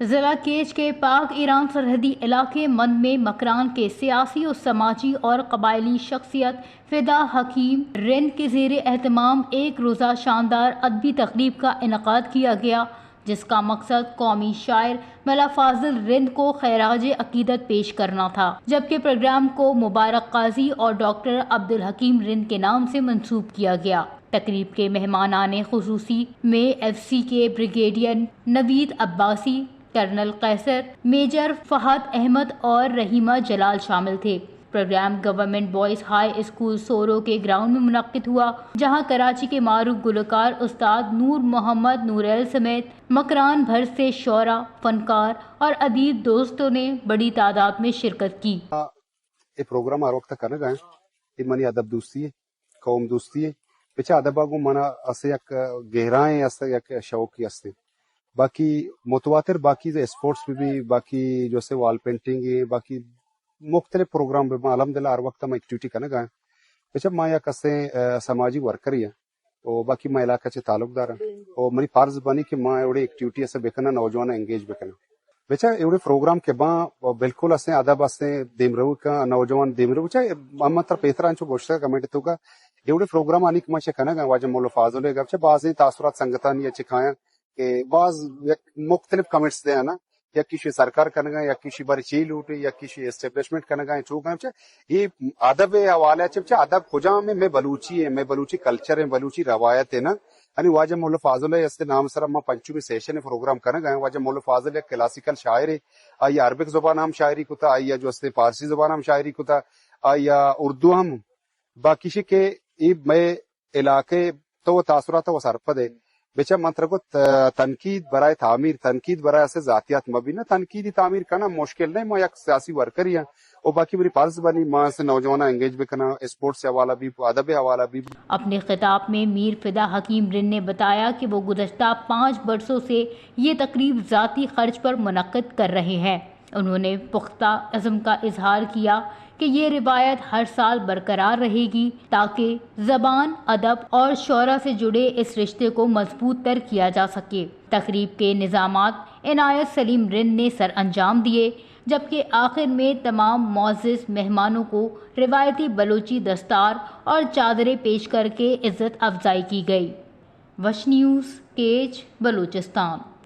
ضلع کیچ کے پاک ایران سرحدی علاقے مند میں مکران کے سیاسی و سماجی اور قبائلی شخصیت فدا حکیم رند کے زیر اہتمام ایک روزہ شاندار ادبی تقریب کا انعقاد کیا گیا، جس کا مقصد قومی شاعر ملا فاضل رند کو خراج عقیدت پیش کرنا تھا، جبکہ پروگرام کو مبارک قاضی اور ڈاکٹر عبدالحکیم رند کے نام سے منسوب کیا گیا۔ تقریب کے مہمانان خصوصی میں ایف سی کے brigadier Naveed Abbasi, colonel Qaiser, major Fahad Ahmed اور رحیمہ جلال شامل تھے۔ Programme government boys high school Soro کے گراؤنڈ میں منعقد ہوا، جہاں کراچی کے معروف گلوکار استاد نور محمد نوریل سمیت مکران بھر سے شعراء، فنکار اور ادیب دوستوں نے بڑی تعداد میں شرکت کی۔ یہ پروگرام ہر وقت کرنا گئے یہ منی ادب دوستی ہے، قوم دوستی ہے، بچہ ادب کو منا اسے یک گہرائیں اسے یک شوقی اسے باقی متواتر باقی اسپورٹس بھی باقی جو سے وال پینٹنگ ہے باقی مختلف پروگرام بھی الحمدللہ ہر وقت میں ایکٹیویٹی کرنا گئے بچہ میں یک اسے سماجی ورکر ہی ہے اور باقی میں علاقہ سے تعلق دار ہیں اور میری فرض بنی کہ میں ایوڑی ایکٹیویٹی اسے بکنا نوجوان انگیج بکنا بچہ ایوڑے پروگرام کے بعد بالکل اسے ادب اسے دیمرو کا نوجوان دیمرو بچہ محمد تر پیتران چو گوشتہ کمیٹی تو کا ایوڑے پروگرام آنی کہ میں چکنا گا واجہ مولا فاضل ہے گا بچہ بعضی تاثرات سنگتان یا چکھایا کہ بعض مختلف کمنٹس دے ہیں نا یا کسی سرکار کرنے گا یا کسی باری چیل اٹھے یا کسی اسٹیبلشمنٹ کرنے گا چوک گا یہ ادب حوالے ہے ادب خجا میں بلوچی ہے میں بلوچی کلچر ہے بلوچی روایت ہے نا یعنی واجہ مولا فاضل ہے اس کے نام سر میں پنچمی سیشن پروگرام کرنے گئے واجہ مولا فاضل ہے کلاسیکل شاعر ہے آیا عربک زبان ہم شاعری کو تھا آیا جو اس فارسی زبان ہم شاعری کو تھا آیا اردو ہم باقی کے میں علاقے تو تاثرات وہ سرپد ہے بچہ منتر کو تنقید برائے تعمیر تنقید برائے سے ذاتیات مبینہ تنقیدی تعمیر کرنا مشکل نہیں میں ایک سیاسی ورکر ہی ہوں اور باقی میری فرض بنی ماں سے نوجوان انگیج بھی کرنا اسپورٹس سے حوالہ بھی ادب حوالہ بھی۔ اپنے خطاب میں میر فدا حکیم رند نے بتایا کہ وہ گزشتہ 5 برسوں سے یہ تقریب ذاتی خرچ پر منعقد کر رہے ہیں۔ انہوں نے پختہ عزم کا اظہار کیا کہ یہ روایت ہر سال برقرار رہے گی تاکہ زبان، ادب اور شعرا سے جڑے اس رشتے کو مضبوط تر کیا جا سکے۔ تقریب کے نظامات عنایت سلیم رند نے سر انجام دیے، جبکہ آخر میں تمام معزز مہمانوں کو روایتی بلوچی دستار اور چادریں پیش کر کے عزت افزائی کی گئی۔ وش نیوز، کیچ، بلوچستان۔